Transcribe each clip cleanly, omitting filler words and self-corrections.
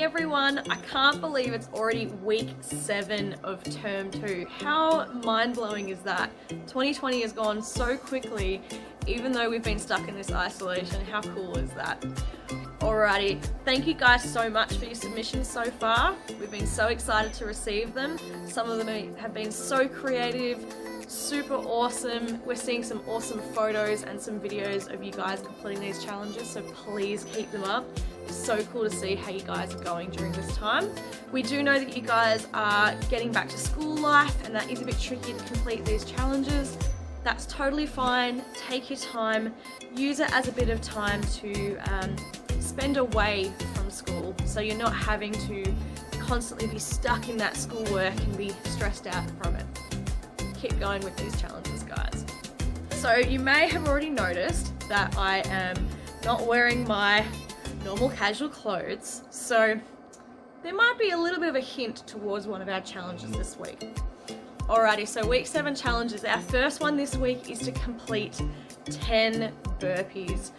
Hey everyone, I can't believe it's already week 7 of term 2. How mind-blowing is that? 2020 has gone so quickly, even though we've been stuck in this isolation. How cool is that? Alrighty, thank you guys so much for your submissions so far. We've been so excited to receive them. Some of them have been so creative, super awesome. We're seeing some awesome photos and some videos of you guys completing these challenges, so please keep them up. It's so cool to see how you guys are going during this time. We do know that you guys are getting back to school life, and that is a bit tricky to complete these challenges. That's totally fine. Take your time. Use it as a bit of time to spend away from school, so you're not having to constantly be stuck in that schoolwork and be stressed out from it. Keep going with these challenges, guys. So you may have already noticed that I am not wearing my normal casual clothes, so there might be a little bit of a hint towards one of our challenges this week. Alrighty, so week 7 challenges. Our first one this week is to complete 10 burpees.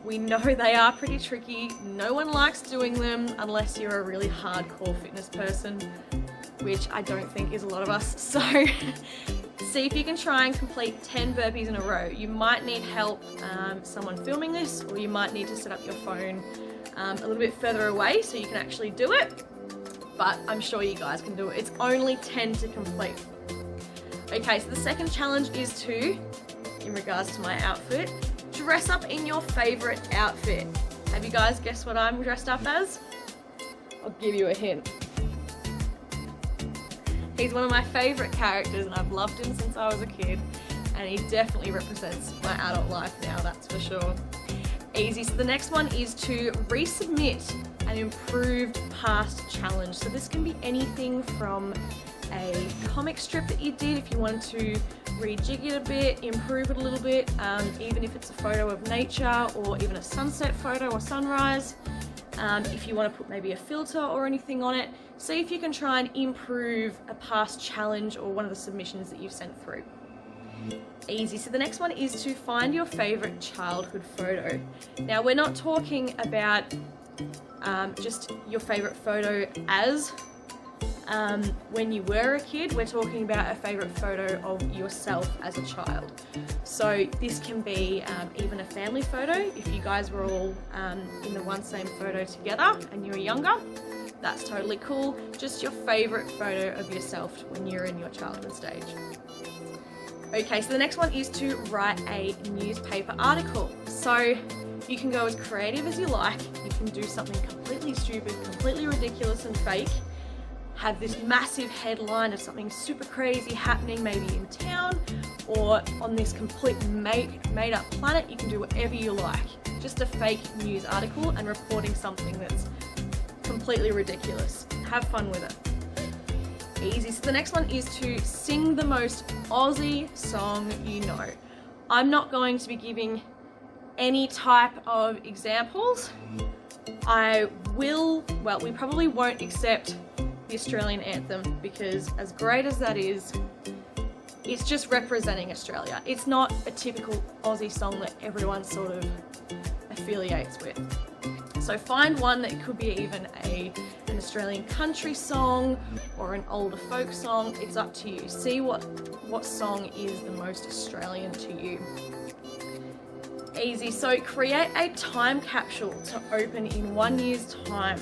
We know they are pretty tricky. No one likes doing them unless you're a really hardcore fitness person, which I don't think is a lot of us. So see if you can try and complete 10 burpees in a row. You might need help, someone filming this, or you might need to set up your phone a little bit further away so you can actually do it, but I'm sure you guys can do it. It's only 10 to complete. Okay, so the second challenge is to, in regards to my outfit, dress up in your favorite outfit. Have you guys guessed what I'm dressed up as? I'll give you a hint. He's one of my favorite characters, and I've loved him since I was a kid, and he definitely represents my adult life now, that's for sure. Easy. So the next one is to resubmit an improved past challenge. So this can be anything from a comic strip that you did, if you wanted to rejig it a bit, improve it a little bit, even if it's a photo of nature or even a sunset photo or sunrise. If you want to put maybe a filter or anything on it, see if you can try and improve a past challenge or one of the submissions that you've sent through. Easy. So the next one is to find your favorite childhood photo. Now we're not talking about just your favorite photo as when you were a kid. We're talking about a favorite photo of yourself as a child. So this can be even a family photo. If you guys were all in the one same photo together and you were younger, that's totally cool. Just your favorite photo of yourself when you're in your childhood stage. Okay, so the next one is to write a newspaper article. So you can go as creative as you like. You can do something completely stupid, completely ridiculous and fake. Have this massive headline of something super crazy happening maybe in town or on this complete made up planet. You can do whatever you like. Just a fake news article and reporting something that's completely ridiculous. Have fun with it. Easy. So the next one is to sing the most Aussie song you know. I'm not going to be giving any type of examples. We probably won't accept the Australian anthem, because as great as that is, it's just representing Australia. It's not a typical Aussie song that everyone sort of affiliates with. So find one that could be even an Australian country song or an older folk song. It's up to you. See what song is the most Australian to you. Easy. So create a time capsule to open in 1 year's time.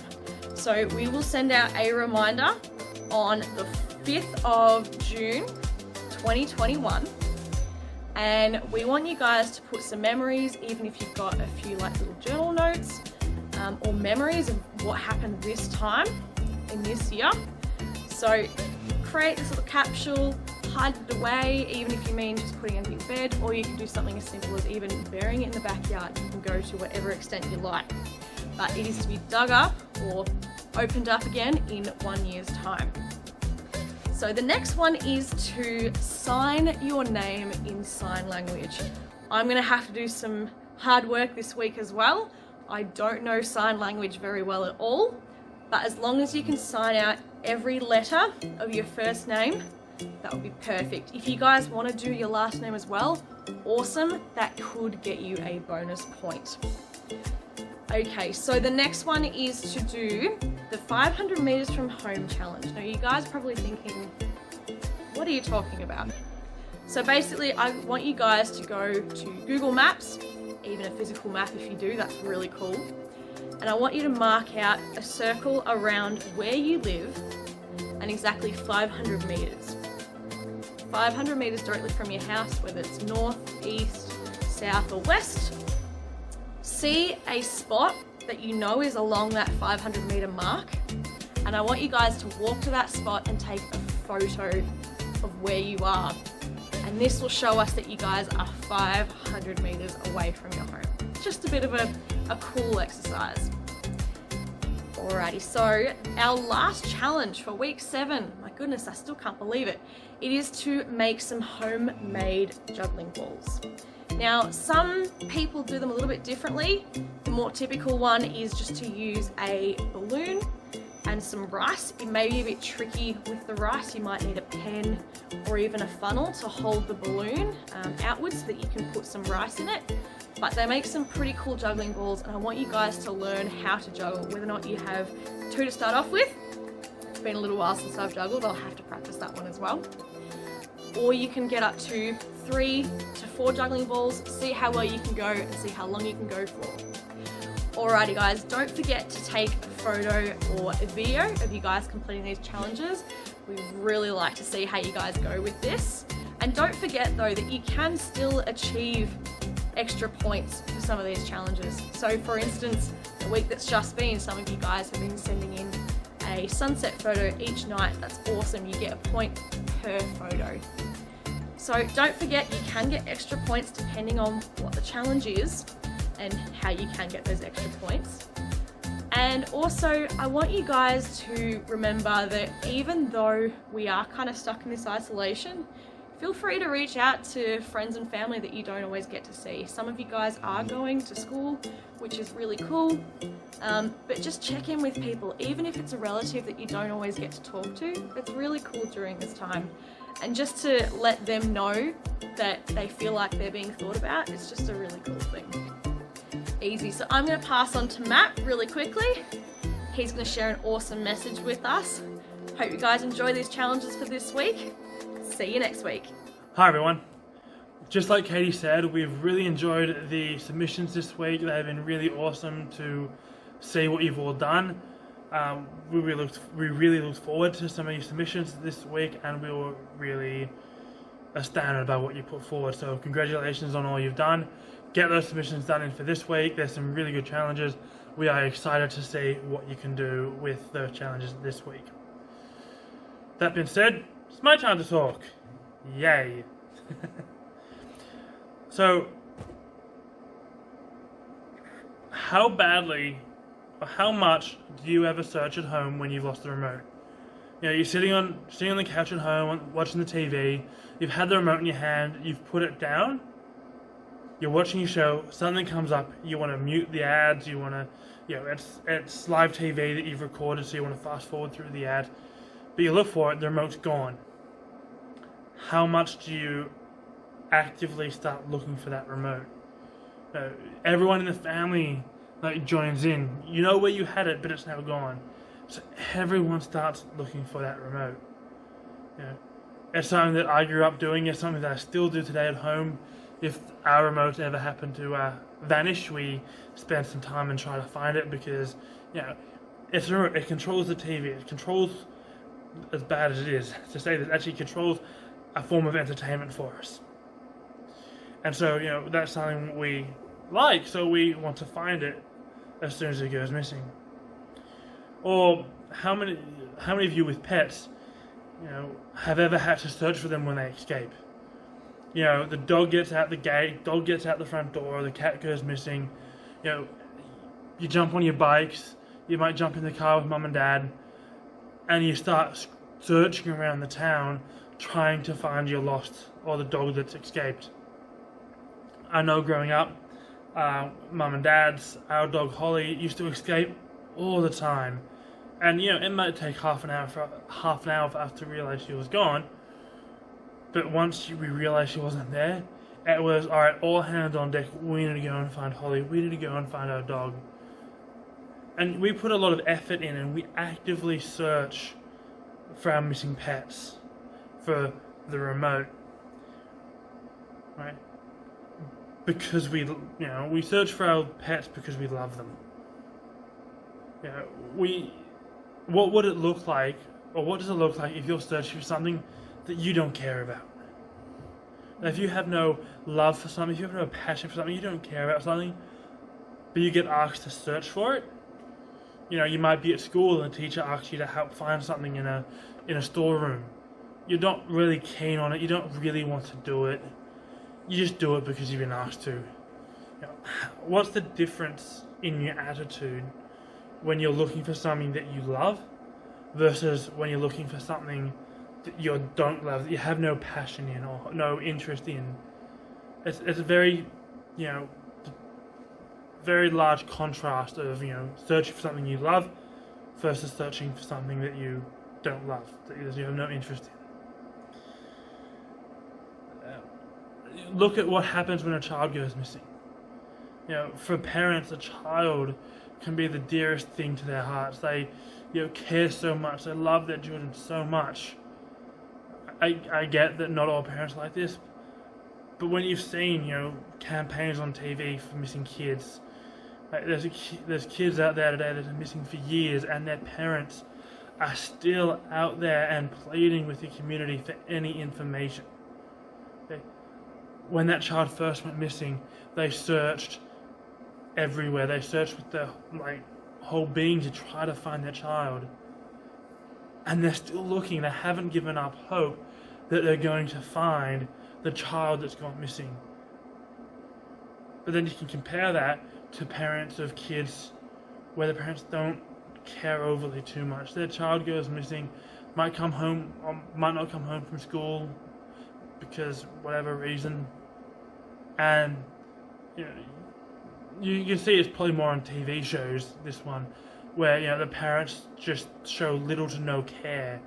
So we will send out a reminder on the 5th of June 2021, and we want you guys to put some memories, even if you've got a few like little journal notes or memories of what happened this time in this year. So create this little capsule, hide it away, even if you mean just putting it under your bed, or you can do something as simple as even burying it in the backyard. You can go to whatever extent you like, but it is to be dug up or opened up again in 1 year's time. So the next one is to sign your name in sign language. I'm going to have to do some hard work this week as well. I don't know sign language very well at all, but as long as you can sign out every letter of your first name, that would be perfect. If you guys want to do your last name as well, awesome. That could get you a bonus point. Okay, so the next one is to do the 500 meters from home challenge. Now you guys are probably thinking, what are you talking about? So basically I want you guys to go to Google Maps, even a physical map if you do, that's really cool. And I want you to mark out a circle around where you live and exactly 500 meters. 500 meters directly from your house, whether it's north, east, south or west. See a spot that you know is along that 500 meter mark, and I want you guys to walk to that spot and take a photo of where you are. And this will show us that you guys are 500 meters away from your home. Just a bit of a cool exercise. Alrighty, so our last challenge for week 7, my goodness, I still can't believe it. It is to make some homemade juggling balls. Now, some people do them a little bit differently. The more typical one is just to use a balloon and some rice. It may be a bit tricky with the rice. You might need a pen or even a funnel to hold the balloon outwards so that you can put some rice in it. But they make some pretty cool juggling balls, and I want you guys to learn how to juggle, whether or not you have 2 to start off with. It's been a little while since I've juggled, I'll have to practice that one as well. Or you can get up to 3 to 4 juggling balls, see how well you can go and see how long you can go for. Alrighty guys, don't forget to take a photo or a video of you guys completing these challenges. We really like to see how you guys go with this. And don't forget though that you can still achieve extra points for some of these challenges. So for instance, the week that's just been, some of you guys have been sending in a sunset photo each night. That's awesome, you get a point per photo. So don't forget, you can get extra points depending on what the challenge is and how you can get those extra points. And also, I want you guys to remember that even though we are kind of stuck in this isolation, feel free to reach out to friends and family that you don't always get to see. Some of you guys are going to school, which is really cool, but just check in with people, even if it's a relative that you don't always get to talk to. It's really cool during this time. And just to let them know that they feel like they're being thought about, it's just a really cool thing. Easy. So I'm going to pass on to Matt really quickly. He's going to share an awesome message with us. Hope you guys enjoy these challenges for this week. See you next week. Hi everyone. Just like Katie said, we've really enjoyed the submissions this week. They've been really awesome to see what you've all done. We really looked forward to some of your submissions this week, and we were really astounded by what you put forward. So congratulations on all you've done. Get those submissions done in for this week. There's some really good challenges. We are excited to see what you can do with those challenges this week. That being said, it's my time to talk. Yay. So, how badly or how much do you ever search at home when you've lost the remote? You know, you're sitting on the couch at home watching the TV, you've had the remote in your hand, you've put it down, you're watching your show, something comes up, you want to mute the ads, you want to, it's live TV that you've recorded, so you want to fast forward through the ad, but you look for it, the remote's gone. How much do you actively start looking for that remote? Everyone in the family joins in. You know where you had it, but it's now gone. So everyone starts looking for that remote. It's something that I grew up doing. It's something that I still do today at home. If our remote ever happened to vanish, we spend some time and try to find it, because it's a remote. It controls the TV. It controls, as bad as it is to say, that it actually controls a form of entertainment for us. And so that's something we like, so we want to find it as soon as it goes missing. Or how many of you with pets have ever had to search for them when they escape? The dog gets out the gate, dog gets out the front door, the cat goes missing. You jump on your bikes, you might jump in the car with mum and dad, and you start searching around the town trying to find your lost or the dog that's escaped. I know growing up, mum and dad's, our dog Holly used to escape all the time, and it might take half an hour for us to realise she was gone. But once we realised she wasn't there, it was, alright, all hands on deck, we need to go and find Holly, we need to go and find our dog. And we put a lot of effort in, and we actively search for our missing pets, for the remote, right? Because we search for our pets because we love them. What would it look like, or what does it look like if you're searching for something that you don't care about? If you have no love for something, if you have no passion for something, you don't care about something, but you get asked to search for it. You might be at school and a teacher asks you to help find something in a storeroom. You're not really keen on it. You don't really want to do it. You just do it because you've been asked to. What's the difference in your attitude when you're looking for something that you love versus when you're looking for something that you don't love, that you have no passion in or no interest in? It's a very, very large contrast of, searching for something you love versus searching for something that you don't love, that you have no interest in. Look at what happens when a child goes missing. For parents, a child can be the dearest thing to their hearts. They, care so much. They love their children so much. I get that not all parents are like this, but when you've seen, campaigns on TV for missing kids, there's kids out there today that are missing for years, and their parents are still out there and pleading with the community for any information. When that child first went missing, they searched everywhere. They searched with their whole being to try to find their child. And they're still looking. They haven't given up hope that they're going to find the child that's gone missing. But then you can compare that to parents of kids where the parents don't care overly too much. Their child goes missing, might come home or might not come home from school because whatever reason, and you can see it's probably more on TV shows, this one, where the parents just show little to no care.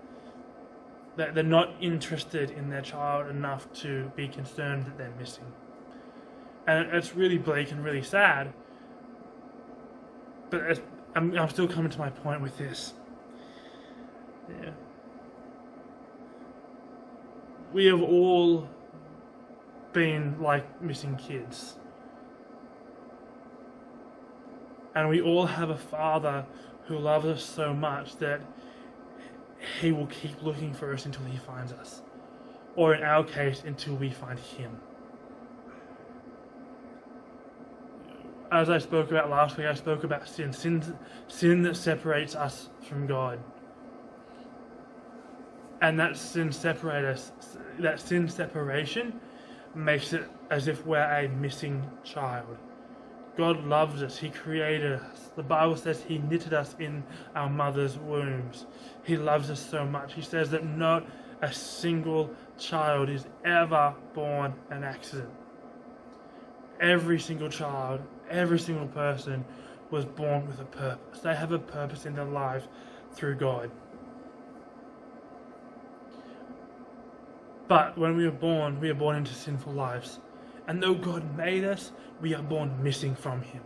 That they're not interested in their child enough to be concerned that they're missing, and it's really bleak and really sad. But I'm still coming to my point with this. We have all been like missing kids. And we all have a Father who loves us so much that He will keep looking for us until He finds us. Or in our case, until we find Him. As I spoke about last week, I spoke about sin that separates us from God. And that sin separation makes it as if we're a missing child. God loves us. He created us. The Bible says He knitted us in our mother's wombs. He loves us so much. He says that not a single child is ever born an accident. Every single child, every single person was born with a purpose. They have a purpose in their life through God. But when we are born into sinful lives. And though God made us, we are born missing from Him.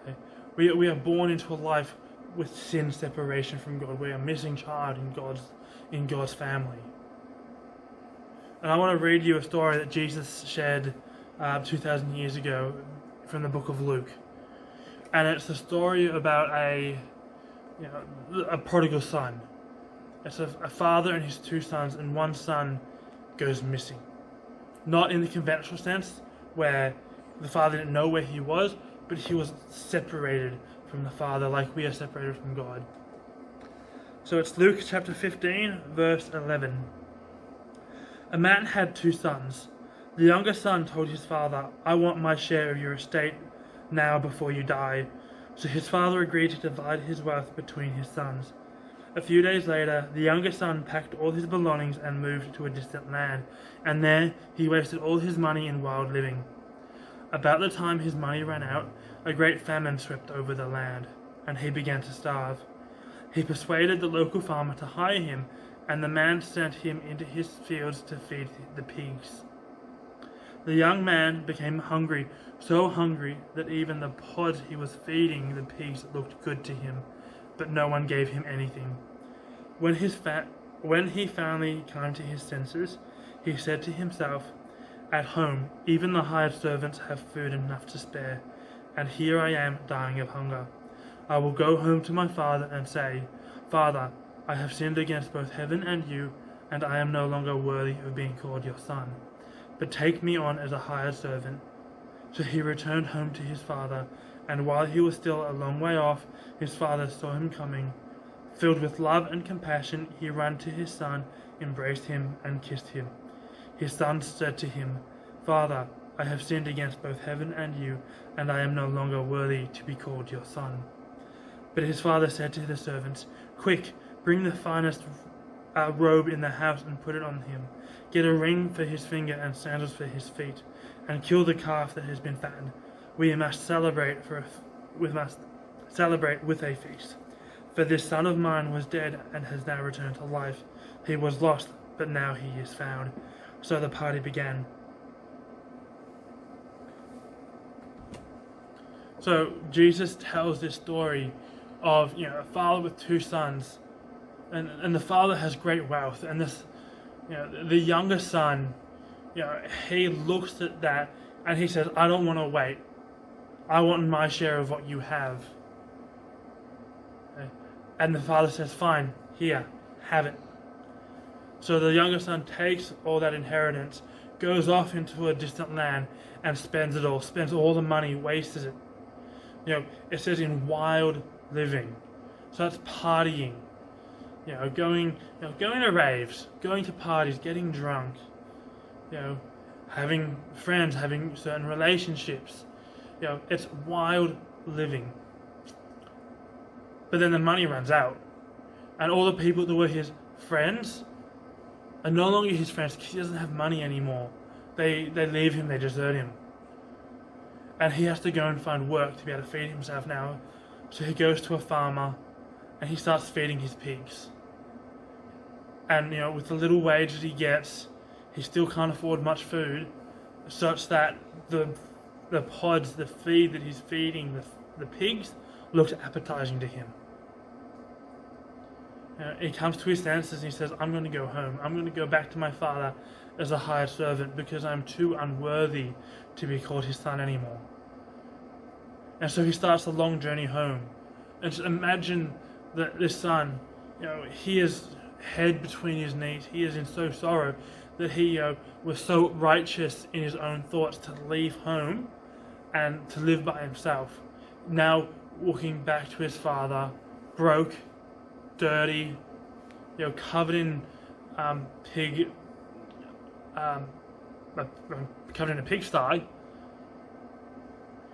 Okay? We are born into a life with sin separation from God. We are a missing child in God's family. And I want to read you a story that Jesus shared 2,000 years ago from the book of Luke. And it's the story about a prodigal son. It's a father and his two sons, and one son goes missing. Not in the conventional sense, where the father didn't know where he was, but he was separated from the Father like we are separated from God. So it's Luke chapter 15, verse 11. A man had two sons. The younger son told his father, "I want my share of your estate now before you die." So his father agreed to divide his wealth between his sons. A few days later, the younger son packed all his belongings and moved to a distant land, and there he wasted all his money in wild living. About the time his money ran out, a great famine swept over the land, and he began to starve. He persuaded the local farmer to hire him, and the man sent him into his fields to feed the pigs. The young man became hungry, so hungry that even the pods he was feeding the pigs looked good to him, but no one gave him anything. When he finally came to his senses, he said to himself, "At home, even the hired servants have food enough to spare, and here I am dying of hunger. I will go home to my father and say, 'Father, I have sinned against both heaven and you, and I am no longer worthy of being called your son. But take me on as a hired servant.' So he returned home to his father, and while he was still a long way off, his father saw him coming. Filled with love and compassion, he ran to his son, embraced him, and kissed him. His son said to him, 'Father, I have sinned against both heaven and you, and I am no longer worthy to be called your son.' But his father said to the servants, 'Quick, bring the finest robe in the house and put it on him. Get a ring for his finger and sandals for his feet, and kill the calf that has been fattened. We must celebrate with a feast. For this son of mine was dead and has now returned to life. He was lost, but now he is found.' So the party began." So Jesus tells this story of a father with two sons, and the father has great wealth, and this the younger son, he looks at that and he says, "I don't want to wait. I want my share of what you have." Okay. And the father says, "Fine, here, have it." So the younger son takes all that inheritance, goes off into a distant land, and spends it all. Spends all the money, wastes it. It says in wild living. So that's partying. Going to raves, going to parties, getting drunk. Having friends, having certain relationships. It's wild living. But then the money runs out, and all the people that were his friends are no longer his friends because he doesn't have money anymore. They leave him, they desert him. And he has to go and find work to be able to feed himself now. So he goes to a farmer and he starts feeding his pigs. And with the little wage that he gets, he still can't afford much food, such that the pods, the feed that he's feeding the pigs, looks appetizing to him. He comes to his senses and he says, "I'm going to go home. I'm going to go back to my father as a hired servant because I'm too unworthy to be called his son anymore." And so he starts the long journey home. And just imagine that this son, he is head between his knees. He is in so sorrow that he was so righteous in his own thoughts to leave home and to live by himself. Now walking back to his father, broke, dirty, covered in covered in a pigsty.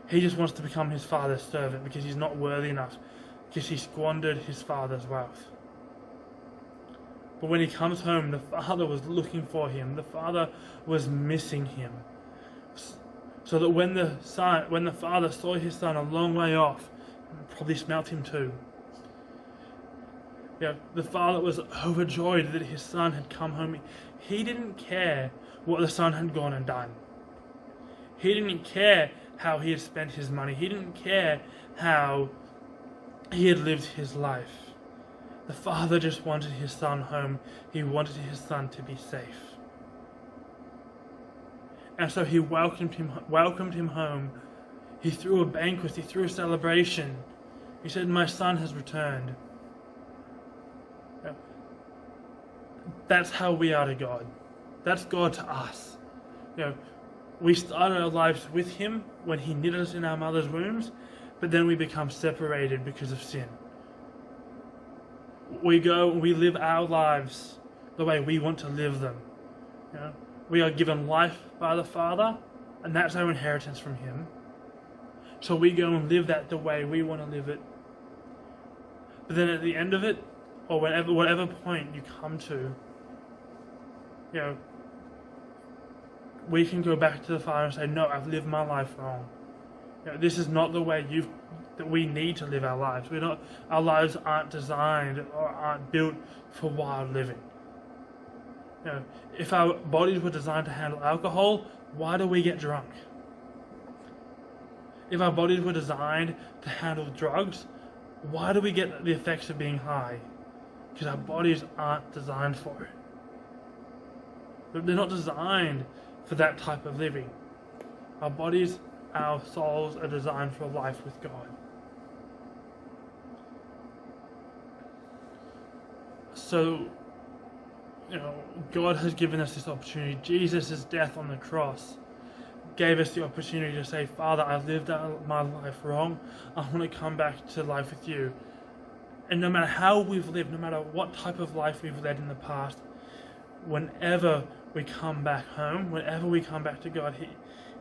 He just wants to become his father's servant because he's not worthy enough, because he squandered his father's wealth. But when he comes home, the father was looking for him. The father was missing him. So that when the father saw his son a long way off, probably smelt him too. The father was overjoyed that his son had come home. He didn't care what the son had gone and done. He didn't care how he had spent his money. He didn't care how he had lived his life. The father just wanted his son home. He wanted his son to be safe. And so he welcomed him home. He threw a banquet. He threw a celebration. He said, "My son has returned." That's how we are to God. That's God to us. We started our lives with him when he knit us in our mother's wombs, but then we become separated because of sin. We live our lives the way we want to live them. We are given life by the Father, and that's our inheritance from him. So we go and live that the way we want to live it. But then at the end of it, or whatever point you come to, we can go back to the Father and say, "No, I've lived my life wrong. This is not the way that we need to live our lives. Our lives aren't designed or aren't built for wild living." If our bodies were designed to handle alcohol, why do we get drunk? If our bodies were designed to handle drugs, why do we get the effects of being high? Because our bodies aren't designed for it. They're not designed for that type of living. Our bodies, our souls are designed for a life with God. So, God has given us this opportunity. Jesus' death on the cross gave us the opportunity to say, Father, I've lived my life wrong. I want to come back to life with you. And no matter how we've lived, no matter what type of life we've led in the past, whenever we come back home, whenever we come back to God,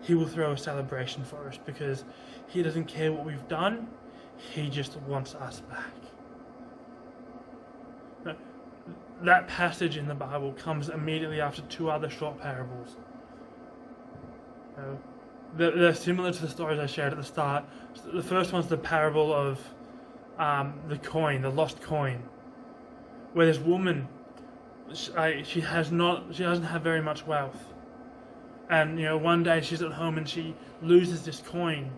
He will throw a celebration for us, because He doesn't care what we've done. He just wants us back. That passage in the Bible comes immediately after two other short parables. They're similar to the stories I shared at the start. The first one's the parable of the coin, the lost coin, where this woman, she doesn't have very much wealth, and one day she's at home and she loses this coin.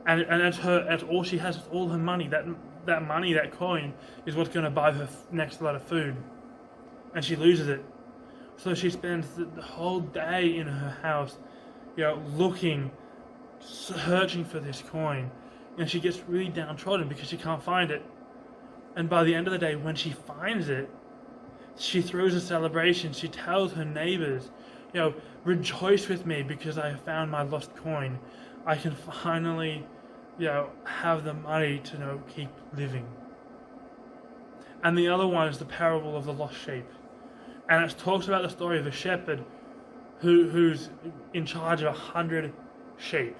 And that's all she has. It's all her money. That money, that coin, is what's going to buy her next lot of food, and she loses it. So she spends the whole day in her house, looking, searching for this coin, and she gets really downtrodden because she can't find it. And by the end of the day, when she finds it, she throws a celebration. She tells her neighbors, rejoice with me because I have found my lost coin. I can finally have the money to keep living. And the other one is the parable of the lost sheep, and it talks about the story of a shepherd who's in charge of 100 sheep.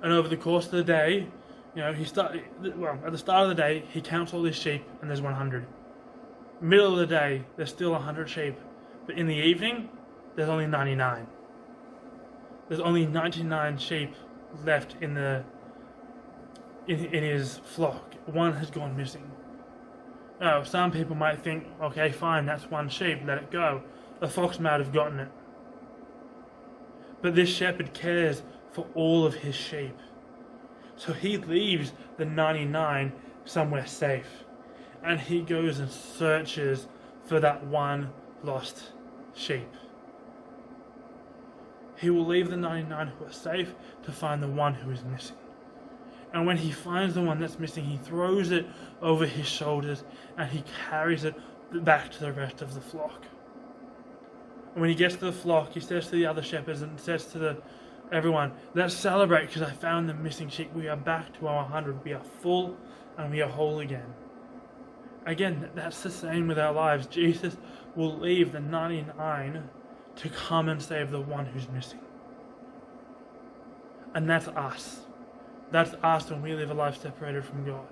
And over the course of the day, at the start of the day, he counts all his sheep, and there's 100. Middle of the day, there's still 100 sheep, but in the evening, there's only 99. There's only 99 sheep left in his flock. One has gone missing. Now, some people might think, okay, fine, that's one sheep, let it go. The fox might have gotten it. But this shepherd cares for all of his sheep. So he leaves the 99 somewhere safe, and he goes and searches for that one lost sheep. He will leave the 99 who are safe to find the one who is missing. And when he finds the one that's missing, he throws it over his shoulders and he carries it back to the rest of the flock. And when he gets to the flock, he says to the other shepherds and says to everyone, let's celebrate because I found the missing sheep. We are back to our 100. We are full and we are whole again. Again, that's the same with our lives. Jesus will leave the 99 to come and save the one who's missing. And that's us. That's us when we live a life separated from God.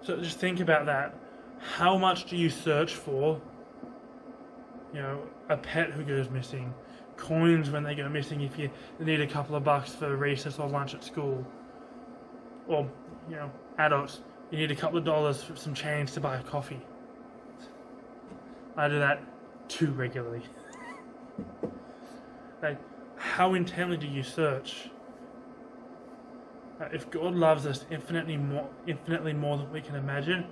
So just think about that. How much do you search for, a pet who goes missing, coins when they go missing if you need a couple of bucks for recess or lunch at school, or, adults, you need a couple of dollars for some change to buy a coffee. I do that too regularly. How intently do you search? If God loves us infinitely more than we can imagine,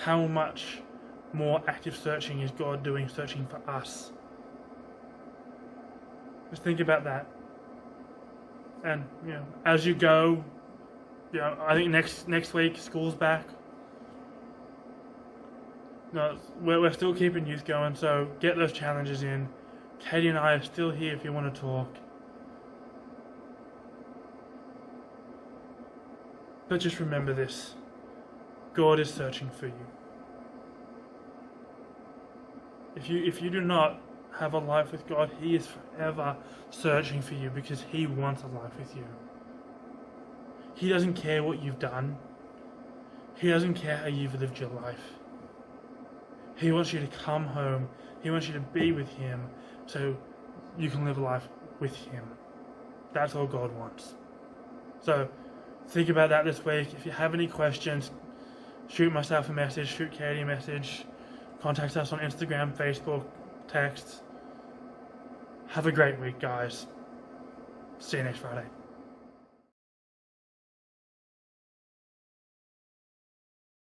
how much more active searching is God doing, searching for us? Just think about that. And as you go, I think next week school's back. We're still keeping youth going, so get those challenges in. Katie and I are still here if you want to talk. But just remember this. God is searching for you. If you do not have a life with God, He is forever searching for you because He wants a life with you. He doesn't care what you've done. He doesn't care how you've lived your life. He wants you to come home. He wants you to be with Him so you can live a life with Him. That's all God wants. So think about that this week. If you have any questions, shoot myself a message, shoot Katie a message, contact us on Instagram, Facebook, text. Have a great week, guys. See you next Friday.